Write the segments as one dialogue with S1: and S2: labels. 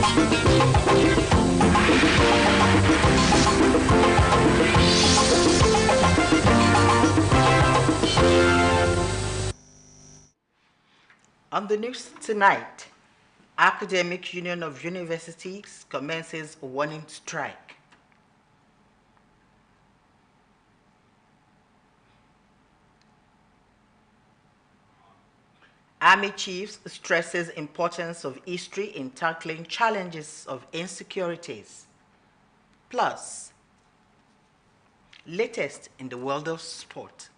S1: On the news tonight, Academic Union of Universities commences warning strike. Army chiefs stresses importance of history in tackling challenges of insecurities. Plus, latest in the world of sport.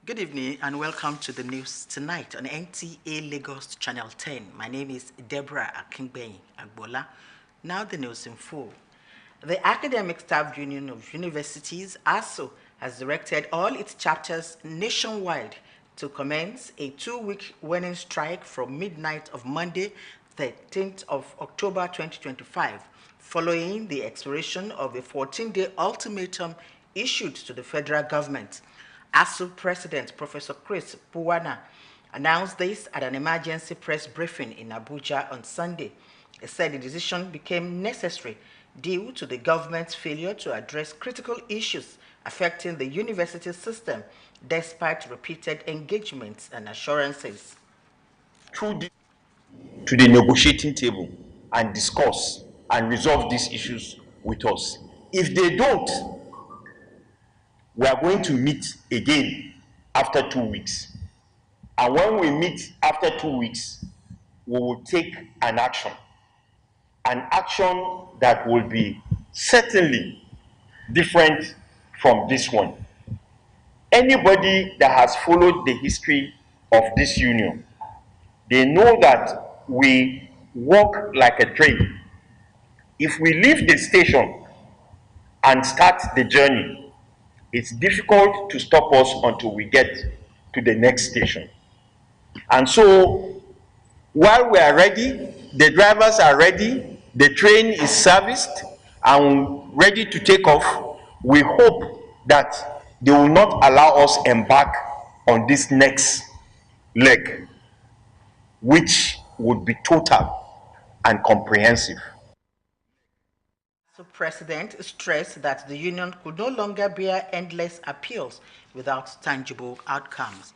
S1: Good evening and welcome to the news tonight on NTA Lagos Channel 10. My name is Deborah Akingbenyi Agbola. Now the news in full. The Academic Staff Union of Universities, ASU, has directed all its chapters nationwide to commence a 2-week warning strike from midnight of Monday, 13th of October 2025, following the expiration of a 14-day ultimatum issued to the federal government. ASU President Professor Chris Puwana announced this at an emergency press briefing in Abuja on Sunday. He said the decision became necessary due to the government's failure to address critical issues affecting the university system despite repeated engagements and assurances.
S2: To the negotiating table and discuss and resolve these issues with us. If they don't, we are going to meet again after 2 weeks. And when we meet after 2 weeks, we will take an action that will be certainly different from this one. Anybody that has followed the history of this union, they know that we work like a train. If we leave the station and start the journey, it's difficult to stop us until we get to the next station. And so, while we are ready, the drivers are ready, the train is serviced and ready to take off, we hope that they will not allow us embark on this next leg, which would be total and comprehensive.
S1: The president stressed that the union could no longer bear endless appeals without tangible outcomes.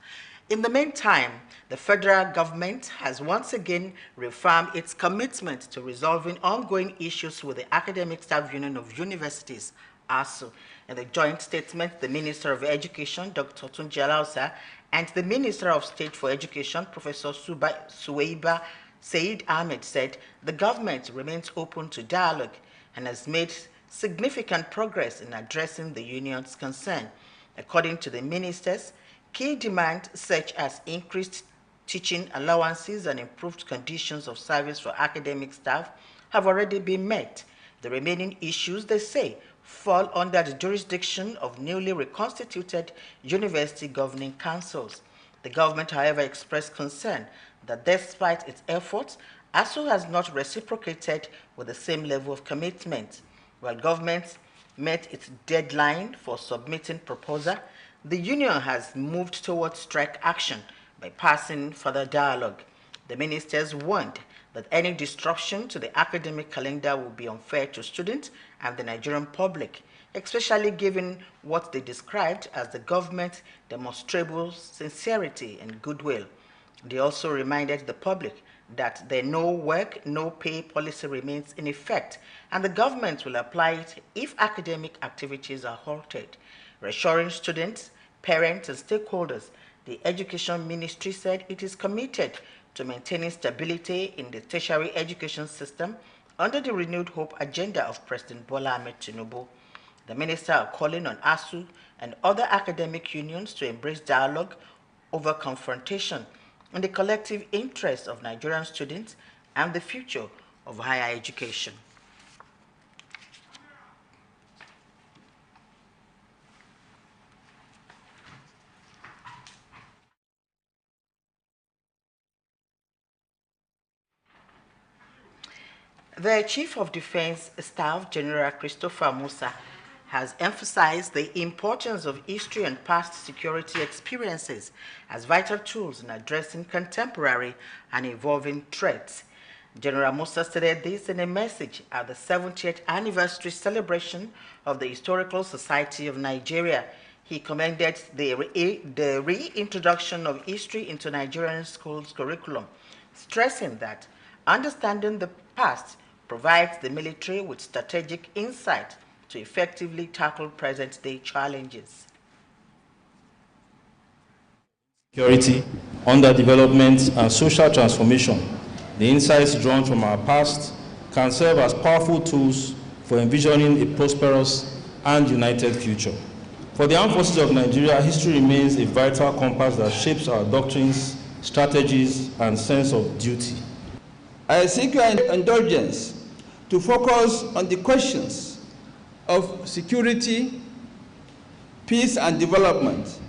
S1: In the meantime, the federal government has once again reaffirmed its commitment to resolving ongoing issues with the Academic Staff Union of Universities, ASU. In the joint statement, the Minister of Education, Dr. Tunji Alausa, and the Minister of State for Education, Professor Suweiba Said Ahmed, said the government remains open to dialogue and has made significant progress in addressing the union's concern. According to the ministers, key demands such as increased teaching allowances and improved conditions of service for academic staff have already been met. The remaining issues, they say, fall under the jurisdiction of newly reconstituted university governing councils. The government, however, expressed concern that despite its efforts, ASU has not reciprocated with the same level of commitment. While government met its deadline for submitting proposal, the union has moved towards strike action by passing further dialogue. The ministers warned that any disruption to the academic calendar will be unfair to students and the Nigerian public, especially given what they described as the government's demonstrable sincerity and goodwill. They also reminded the public that the no work, no pay policy remains in effect, and the government will apply it if academic activities are halted. Reassuring students, parents, and stakeholders, the Education Ministry said it is committed to maintaining stability in the tertiary education system under the renewed hope agenda of President Bola Ahmed Tinubu. The minister are calling on ASU and other academic unions to embrace dialogue over confrontation in the collective interest of Nigerian students and the future of higher education. The Chief of Defense Staff, General Christopher Musa, has emphasized the importance of history and past security experiences as vital tools in addressing contemporary and evolving threats. General Musa stated this in a message at the 70th anniversary celebration of the Historical Society of Nigeria. He commended the reintroduction of history into Nigerian schools' curriculum, stressing that understanding the past provides the military with strategic insight to effectively tackle present-day challenges.
S3: Security, underdevelopment, and social transformation, the insights drawn from our past can serve as powerful tools for envisioning a prosperous and united future. For the Armed Forces of Nigeria, history remains a vital compass that shapes our doctrines, strategies, and sense of duty.
S4: I seek your indulgence to focus on the questions of security, peace, and development.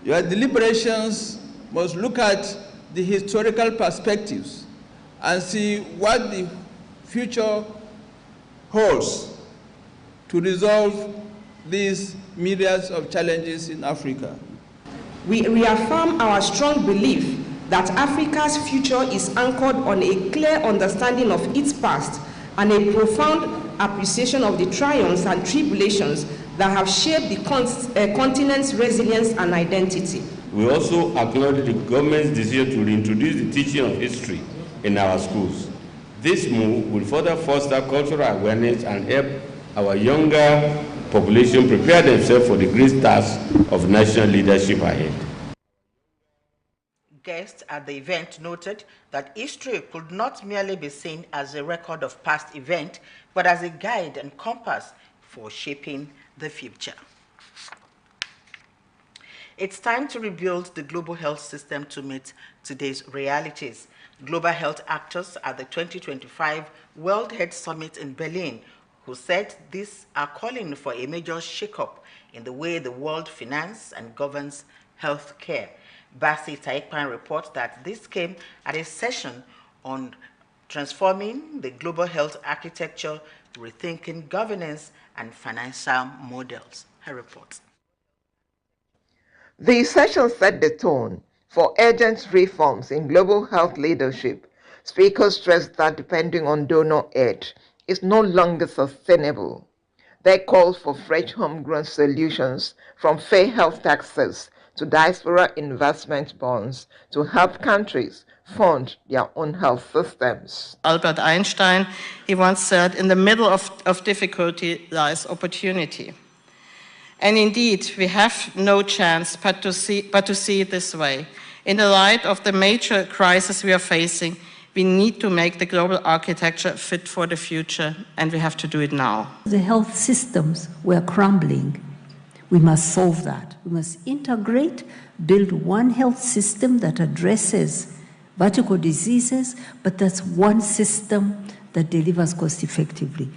S4: Your deliberations must look at the historical perspectives and see what the future holds to resolve these myriads of challenges in Africa.
S5: We reaffirm our strong belief that Africa's future is anchored on a clear understanding of its past and a profound appreciation of the triumphs and tribulations that have shaped the continent's resilience and identity.
S6: We also acknowledge the government's decision to reintroduce the teaching of history in our schools. This move will further foster cultural awareness and help our younger population prepare themselves for the great task of national leadership ahead.
S1: Guests at the event noted that history could not merely be seen as a record of past events, but as a guide and compass for shaping the future. It's time to rebuild the global health system to meet today's realities. Global health actors at the 2025 World Health Summit in Berlin, who said these are calling for a major shakeup in the way the world finances and governs health care. Nta Ch10 reports that this came at a session on transforming the global health architecture, rethinking governance and financial models. Her reports.
S7: The session set the tone for urgent reforms in global health leadership. Speakers stressed that depending on donor aid is no longer sustainable. They called for fresh homegrown solutions, from fair health taxes to diaspora investment bonds, to help countries fund their own health systems.
S8: Albert Einstein, he once said, in the middle of difficulty lies opportunity. And indeed, we have no chance but to see it this way. In the light of the major crisis we are facing, we need to make the global architecture fit for the future, and we have to do it now.
S9: The health systems were crumbling. We must solve that. We must integrate, build one health system that addresses vertical diseases, but that's one system that delivers cost effectively.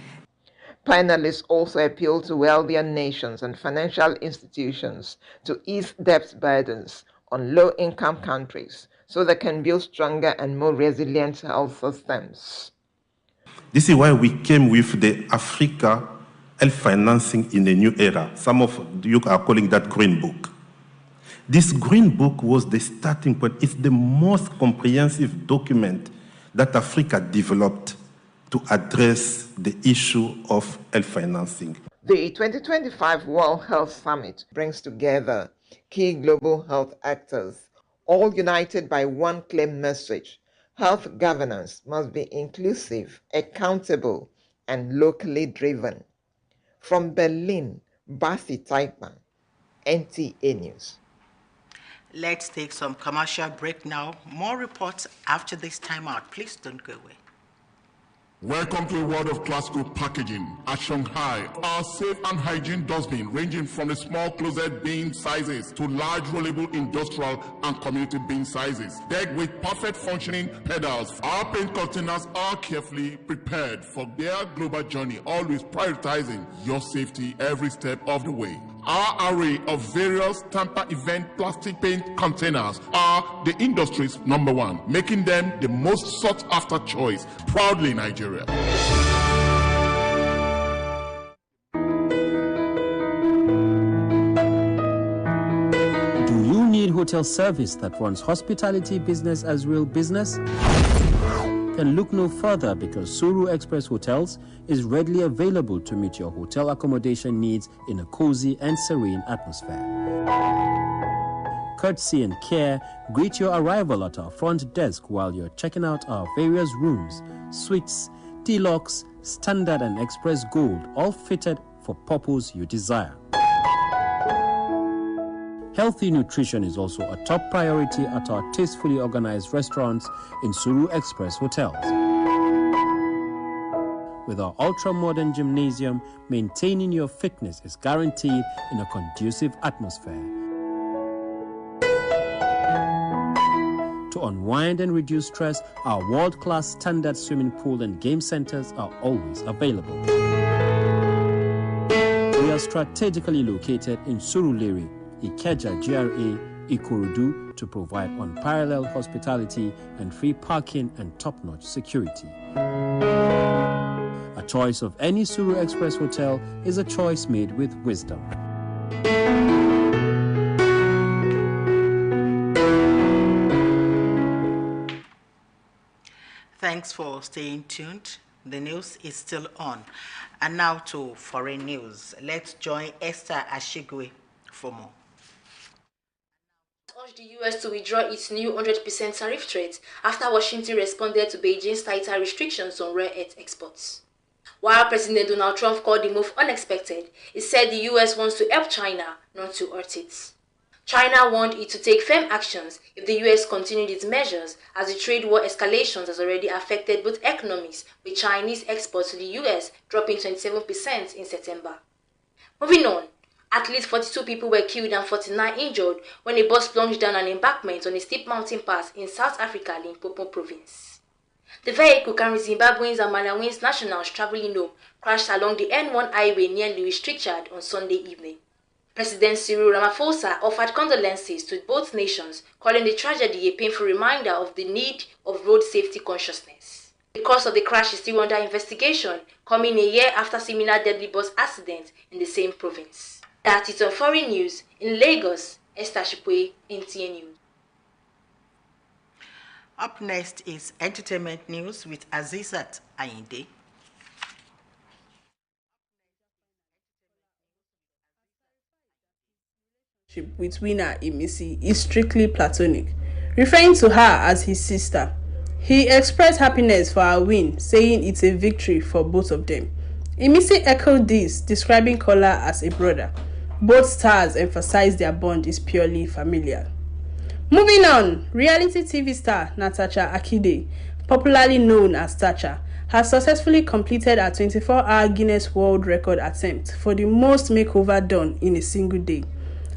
S7: Panelists also appealed to wealthier nations and financial institutions to ease debt burdens on low-income countries so they can build stronger and more resilient health systems.
S10: This is why we came with the Africa Health Financing in a New Era. Some of you are calling that Green Book. This Green Book was the starting point. It's the most comprehensive document that Africa developed to address the issue of health financing.
S7: The 2025 World Health Summit brings together key global health actors, all united by one clear message: health governance must be inclusive, accountable, and locally driven. From Berlin, Nta Ch10, NTA News.
S1: Let's take some commercial break now. More reports after this time out. Please don't go away.
S11: Welcome to a world of classical packaging. At Shanghai, our safe and hygiene dustbin ranging from the small closet bin sizes to large rollable industrial and community bin sizes. Decked with perfect functioning pedals, our paint containers are carefully prepared for their global journey, always prioritizing your safety every step of the way. Our array of various tamper-event plastic paint containers are the industry's #1, making them the most sought-after choice. Proudly Nigeria.
S12: Do you need hotel service that runs hospitality business as real business?
S13: then look no further, because Suru Express Hotels is readily available to meet your hotel accommodation needs in a cozy and serene atmosphere. Courtesy and care greet your arrival at our front desk while you're checking out our various rooms, suites, deluxe, standard and express gold, all fitted for purpose you desire. Healthy nutrition is also a top priority at our tastefully organized restaurants in Suru Express Hotels. With our ultra-modern gymnasium, maintaining your fitness is guaranteed in a conducive atmosphere. To unwind and reduce stress, our world-class standard swimming pool and game centers are always available. We are strategically located in Surulere, Ikeja GRA, Ikorodu, to provide unparalleled hospitality and free parking and top-notch security. A choice of any Suru Express hotel is a choice made with wisdom.
S1: Thanks for staying tuned. The news is still on. And now to foreign news. Let's join Esther Ashigwe for more.
S14: Urged the U.S. to withdraw its new 100% tariff threat after Washington responded to Beijing's tighter restrictions on rare earth exports. While President Donald Trump called the move unexpected, he said the U.S. wants to help China, not to hurt it. China warned it to take firm actions if the U.S. continued its measures, as the trade war escalations has already affected both economies, with Chinese exports to the U.S. dropping 27% in September. Moving on, at least 42 people were killed and 49 injured when a bus plunged down an embankment on a steep mountain pass in South Africa, Limpopo province. The vehicle carrying Zimbabweans and Malawians nationals traveling home crashed along the N1 highway near Louis Trichardt on Sunday evening. President Cyril Ramaphosa offered condolences to both nations, calling the tragedy a painful reminder of the need of road safety consciousness. The cause of the crash is still under investigation, coming a year after similar deadly bus accidents in the same province. That is on foreign news. In Lagos, Esther Ch10, Nta News.
S1: Up next is entertainment news with Azizat Ayinde.
S15: With winner Imisi is strictly platonic, referring to her as his sister. He expressed happiness for her win, saying it's a victory for both of them. Imisi echoed this, describing Kola as a brother. Both stars emphasized their bond is purely familial. Moving on, reality TV star Nta Ch10, popularly known as Tacha, has successfully completed a 24-hour Guinness World Record attempt for the most makeover done in a single day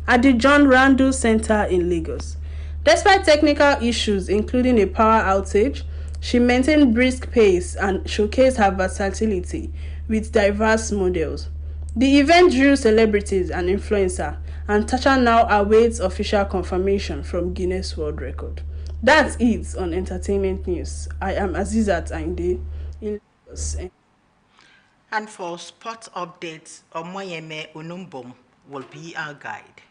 S15: at the John Randall Center in Lagos. Despite technical issues, including a power outage, she maintained brisk pace and showcased her versatility with diverse models. The event drew celebrities and influencers, and Tacha now awaits official confirmation from Guinness World Record. That's it on entertainment news. I am Azizat Ayinde in Lagos.
S1: And for sport updates, Omoyeme Onumbom will be our guide.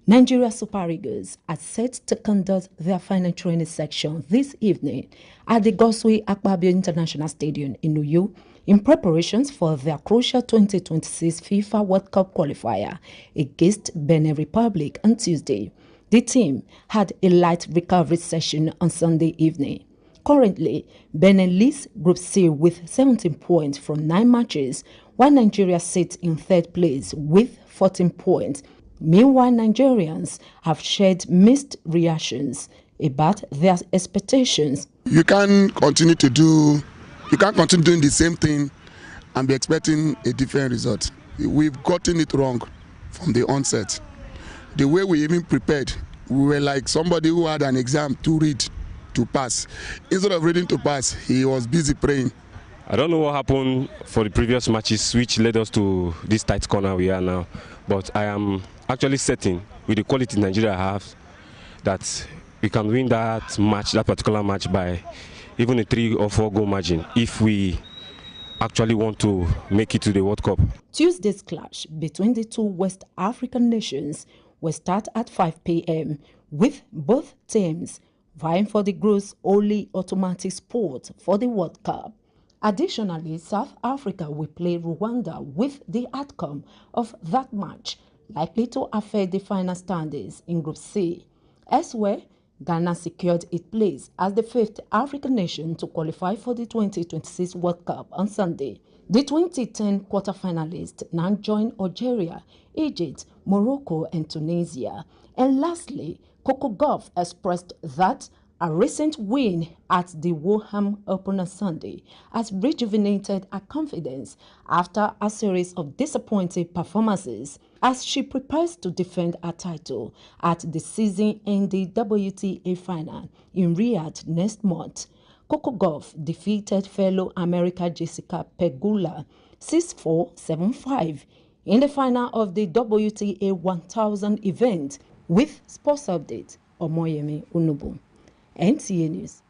S16: Nigeria Super Eagles are set to conduct their final training section this evening at the Goswe Akpabio International Stadium in Uyo in preparations for their crucial 2026 FIFA World Cup qualifier against Benin Republic on Tuesday. The team had a light recovery session on Sunday evening. Currently, Benin leads Group C with 17 points from 9 matches, while Nigeria sits in third place with 14 points. Meanwhile, Nigerians have shared mixed reactions about their expectations.
S17: You can't continue doing the same thing and be expecting a different result. We've gotten it wrong from the onset. The way we even prepared, we were like somebody who had an exam to read to pass. Instead of reading to pass, he was busy praying.
S18: I don't know what happened for the previous matches which led us to this tight corner we are now, but I am actually certain with the quality Nigeria has that we can win that particular match by even a 3 or 4 goal margin if we actually want to make it to the World Cup.
S16: Tuesday's clash between the two West African nations will start at 5 p.m. with both teams vying for the group's only automatic spot for the World Cup. Additionally, South Africa will play Rwanda, with the outcome of that match likely to affect the final standings in Group C. Elsewhere, Ghana secured its place as the 5th African nation to qualify for the 2026 World Cup on Sunday. The 2010 quarterfinalists now join Algeria, Egypt, Morocco and Tunisia. And lastly, Coco Gauff expressed that a recent win at the Woham Open on Sunday has rejuvenated her confidence after a series of disappointing performances as she prepares to defend her title at the season-ending WTA final in Riyadh next month. Coco Gauff defeated fellow American Jessica Pegula 6-4, 7-5 in the final of the WTA 1000 event. With sports update, Omoyemi Unubu. NTA News.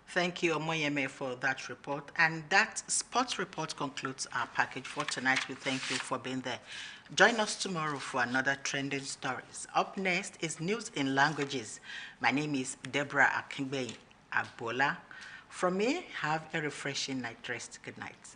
S1: Thank you, Omoyeme, for that report. And that sports report concludes our package for tonight. We thank you for being there. Join us tomorrow for another trending stories. Up next is News in Languages. My name is Deborah Akingbe Abola. From me, have a refreshing night rest. Good night.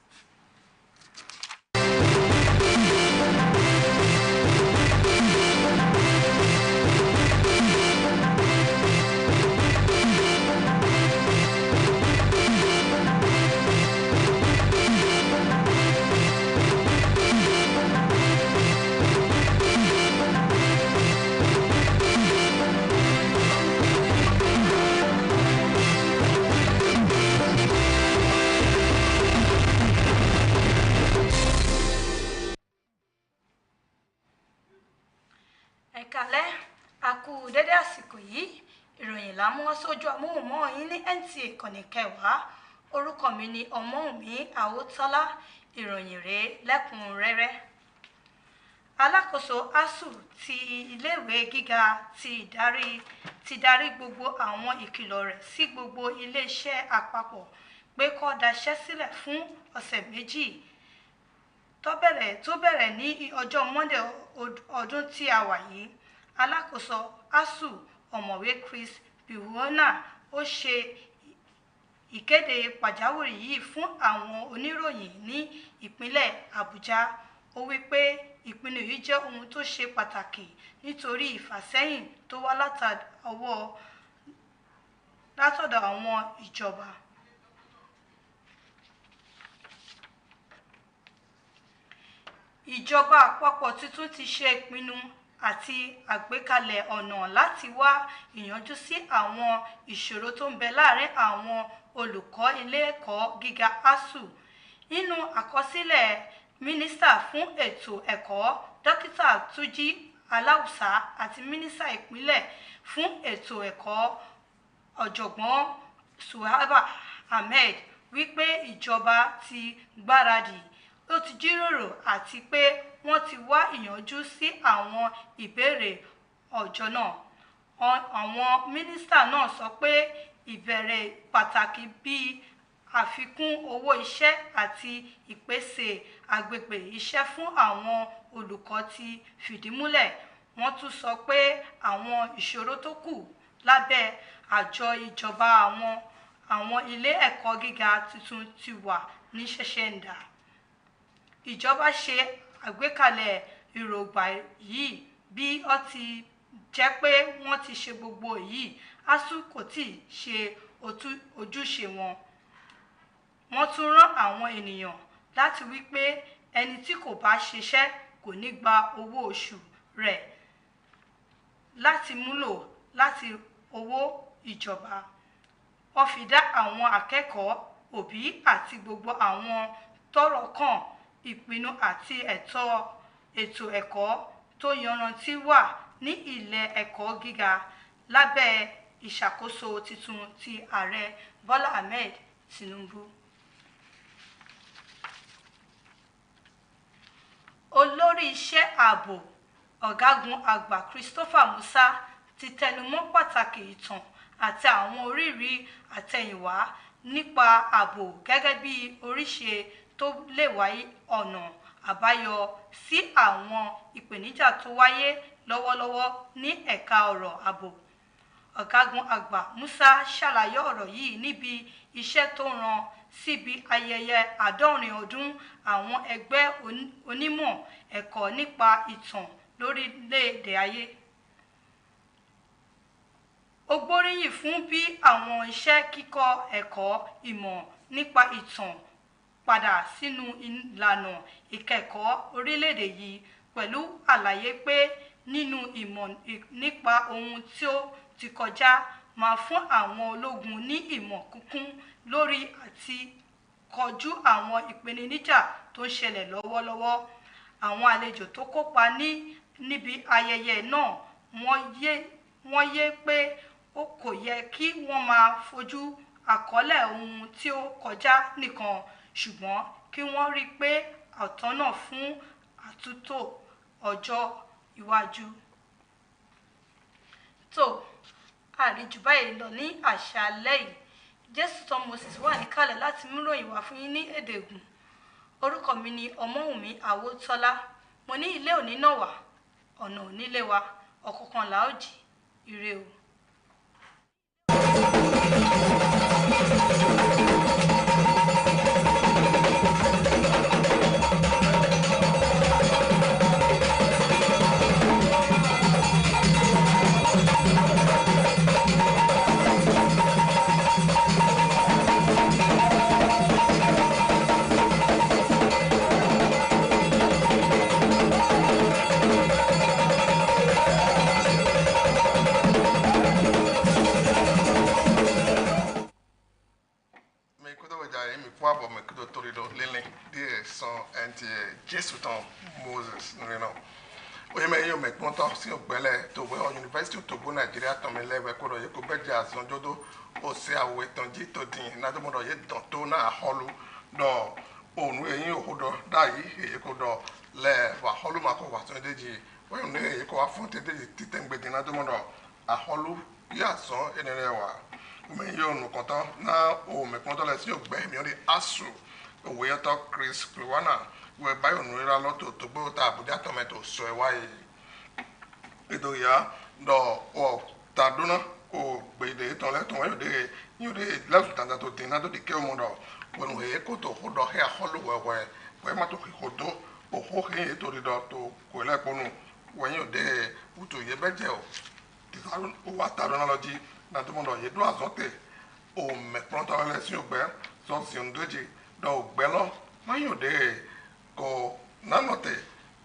S19: Ẹ̀kálẹ́, a kú dédé àsìkò yìí. Ìròyìn la mú wá sójú amóhùnmáwòrán yín ní NTA ìkànnì 10. Orúkọ mi ni Ọmọ́wùnmí Àwòtọ́lá. Ìròyìn rèé lẹ́kùnrẹ́rẹ́. Alákòóso ASUU ti iléèwé gíga ti darí gbogbo àwọn ìkìlọ̀ rẹ̀ sí gbogbo iléeṣẹ́ àpapọ̀ pé kó daṣẹ́ sílẹ̀ fún ọ̀sẹ̀ méjì tó bẹ̀rẹ̀ ní ọjọ́ Monday ọdún tí a wà yìí. Alákòóso ASUU ọ̀mọ̀wé Chris Biwuna ó ṣe ìkéde pàjáwìrì yìí fún àwọn oníròyìn ní ìpínlẹ̀ Àbújá. Ó wí pé ìpinnu yìí jẹ́ ohun tó ṣe pàtàkì nítorí ìfàsẹ́yìn tó wá látọ̀dọ̀ àwọn ìjọba. Ìjọba àpapọ̀ tuntun ti ṣe ìpinnu àti àgbékalẹ̀ ọ̀nà láti wá ìyanjú sí àwọn ìṣòro tó ń bẹ láàrin àwọn olùkọ́ ilé ẹ̀kọ́ gíga ASUU. Nínú àkọsílẹ̀ Mínísítà fún ètò ẹ̀kọ́ Dókítà Túnjí Aláùsá àti Mínísítà ìpínlẹ̀ fún ètò ẹ̀kọ́ Ọ̀jọ̀gbọ́n Suhaibu Ahmed wípé ìjọba ti gbáradì, ó ti jíròrò àti pé wọ́n ti wá ìyanjú sí àwọn ìbéèrè ọjọ́ náà. Àwọn mínísítà náà sọ pé ìbẹ̀rẹ̀ pàtàkì bíi àfikún owó iṣẹ́ àti ìpèsè agbègbè iṣẹ́ fún àwọn olùkọ́ ti fìdí múlẹ̀. Wọ́n tún sọ pé àwọn ìṣòro tó kù lábẹ́ àjọ ìjọba àwọn ilé ẹ̀kọ́ gíga tuntun ti wà ní ṣẹ̀ṣẹ̀ǹdà. Ìjọba ṣe àgbékalẹ̀ ìrògbà yìí bí ó ti jẹ́ pé wọ́n ti ṣe gbogbo yìí. ASUU kò tíì ṣe ojúṣe wọn. Wọ́n tún rán àwọn ènìyàn láti wí pé ẹni tí kò bá ṣiṣẹ́ kò ní gba owó oṣù rẹ̀ láti múlò láti owó ìjọba. Wọ́n fi dá àwọn akẹ́kọ̀ọ́, òbí àti gbogbo àwọn tọ́rọ̀ kàn ìpinnu àti ètò ẹ̀kọ́ tó yanrantí wà ní ilé ẹ̀kọ́ gíga lábẹ́ ìṣàkóso tuntun ti Ààrẹ Bọ́lá Ahmed Tinubu. Olórí iṣẹ́ ààbò Ọ̀gágun àgbà Christopher Musa ti tẹnumọ́ pàtàkì ìtàn àti àwọn oríire àtẹ̀yìnwá nípa ààbò gẹ́gẹ́ bí oríṣi tó lè wáyé ọ̀nà àbáyọ sí àwọn ìpèníjà tó wáyé lọ́wọ́lọ́wọ́ ní ẹ̀ka ọ̀rọ̀ ààbò. Ọ̀gágun àgbà Musa ṣàlàyé ọ̀rọ̀ yìí níbi iṣẹ́ tó rán síbi ayẹyẹ 70 ọdún àwọn ẹgbẹ́ onímọ̀ ẹ̀kọ́ nípa ìtàn lórílẹ̀-èdè ayé. Ó gbóríyìn fún bí àwọn iṣẹ́ kíkọ́ ẹ̀kọ́ ìmọ̀ nípa ìtàn padà sínú ìlànà ìkẹ́kọ̀ọ́ orílẹ̀-èdè yìí pẹ̀lú àlàyé pé nínú ìmọ̀ nípa ohun tí ó ti kọjá máa fún àwọn ológun ní ìmọ̀ kúnkún lórí àti kojú àwọn ìpèníjà tó ń ṣẹlẹ̀ lọ́wọ́lọ́wọ́. Àwọn àlejò tó kópa níbi ayẹyẹ náà wọ́n yé pé ó kò yẹ kí wọ́n máa fojú àkọọ́lẹ̀ ohun tí ó kọjá nìkan ṣùgbọ́n kí wọ́n rí pé àtọ́nà fún àtúntò ọjọ́ iwájú. tó àríjù báyìí lọ ní àṣálẹ́ yìí. J10 Moses wà níkàlẹ̀ láti mú ròyìn wá fún yín ní èdè Ògùn. Orúkọ mi ni Ọmọ́wùmí Àwòtọ́lá. Mo ní ilé òní náà wà ọ̀nà onílé wa ọ̀kọ̀ọ̀kan là ó jì. Ire o.
S20: J10 Moses, oye me yo me conta si ogbele to we University of Togo Nigeria to me lewe ko ye ko beje azonjodo o se awe tonji to din na do mo ye don to na holu do onu eyin ohodo dai e ko do le wa holu ma ko wa so deji we no e ko wa fun te deji titengbe din na do mo do a holu ya so enere wa me yo no conta na o me conta le si ogbe mi o di asu we yo to Chris Kwana we buy on real lot to go to Abuja tomato so why edo ya do o taduna o be de to le to de you de left tanda to tina do de ke mo do when we ko to ho do he holu we ma to ho do o ho he to do to ko le ko nu when you de uto ye beje o ti salon o wa taduna loji na to mo do ye do azote o me pronto le si ogbe so si ondoji do gbelo ma you de ko nanote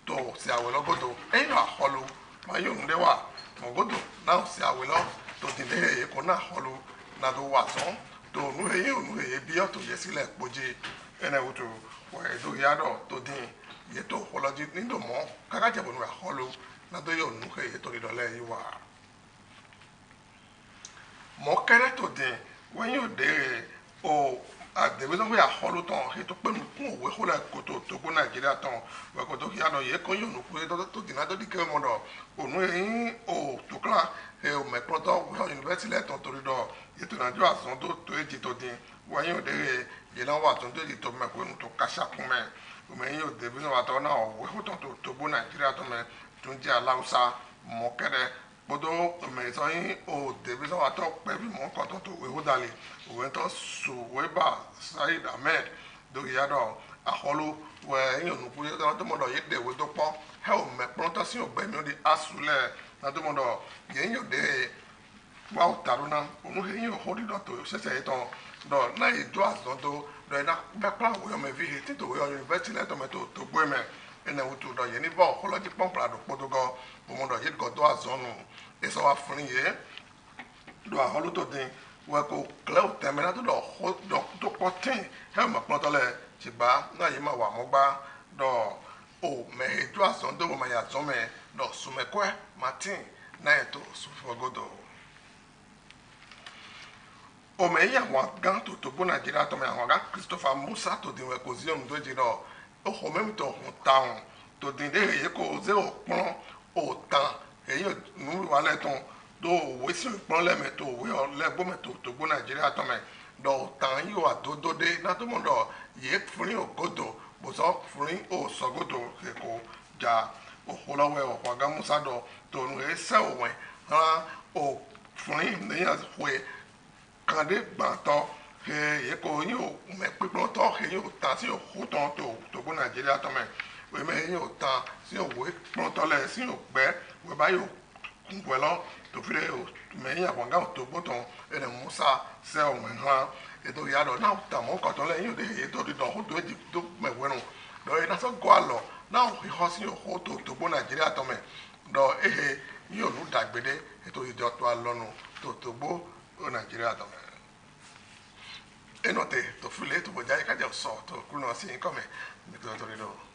S20: to si awelo godo eyo aholu ma yo nde wa mo godo na si awelo to dile e ko na aholu na do wa so to nu e bi o to ye sile poje ene wuto wa e do ya do to din ye to holoji ni do mo kaka je bonu aholu na do yo nu e to ri do le yi wa mo kere to din when you de o àdèwédọ́gbé àhọ́lù tán ètò pẹ̀lú kún òwe kó lẹ̀ kótó Togo Nàìjíríà tán wẹ̀kọ̀ tó kí àná yẹ kó yóò nù kúrẹ́ tó dìnnà tó dìkẹ́ mọ́dọ̀ ònú ẹ̀yìn ò tó kílà ẹ̀ ò mẹ́kúrọ́tọ̀ wíwọ́ yunifásitì lẹ́tọ̀ torí dọ̀ ètò Nàìjíríà sàn tó èjì tó dín wọ́n yóò dé yìí náà wà tó èjì tó mẹ́kúrẹ́ nù tó káṣá kún mẹ́ òmẹ́yìn ò dèbí náà wà tó náà òwe kó tán tó Togo Nàìjíríà tó mẹ́ tó ń jẹ́ aláwùsá mọ́kẹ́rẹ́ gbọdọ mẹsàn-án o dèbí sọ wà tó pẹ̀lú mọ́kàn tó tó wéwó dalẹ̀ òwe tó sùwébà Saheed Ahmed dókè yàdọ̀ àkọlù wẹ̀ ẹ̀yìn ònùkú yẹn tó mọ̀dọ̀ yé dèwé tó pọ̀ ẹ̀ ò mẹ́pọ́n tó sí ògbẹ́mi ó di asùlẹ̀ náà tó mọ̀dọ̀ yẹn yóò dé wà ó tàrú náà ònú ẹ̀yìn òhó dídọ̀ tó ṣẹ̀ṣẹ̀ yìí tán dọ̀ náà ìjọ àzọ́ tó dọ̀ iná bẹ́pẹ́ àwòyọ mẹ́fì yìí títò wíwọ yunifásitì lẹ́tọ̀ mẹ́tò tó gbé mẹ́ ene wutu do ye ni bo ọkọlọjí pọmpla do podogo bomodo ye go do azonu eso wa fun ye do aholu to din we ko cleo temena to do to potin he mo pon to le chigba na ye ma wa mo gba do o me eju azon do ma ya zo me do sumekwe martin na eto sufogodo o me ya wa gan to Togo Nigeria to me wa gan Christopher Musa to din we ko zion do ji do o même temps on town to dinde ye ko ze o pon o tan e yo nu wa le ton do we si pon le me to we o le gbo me to Togo Nigeria to me do tan yo adodo de na to mo do ye fun o godo boso furin o sogodo ko ja o holawe o kwaga musa do to nu e se o wen ha o furin ne ya hwe kande gba to he ye ko yin o me pipon to he yo ta si o hu ton to go Nigeria to me we me yin o ta si o we pon to le si o gbe we ba yo ngwelo to fire o me yin akwanga to go ton ene musa se o wen ha eto ya do na ta mo ko to le yin de eto di do hu do me wenu do e na so go alo na o ho si o hu to go Nigeria to me do ehe yin o lu dagbede eto ijo to alonu to go Nigeria to me enote to file to boja ka je so to kuno si come mi to rido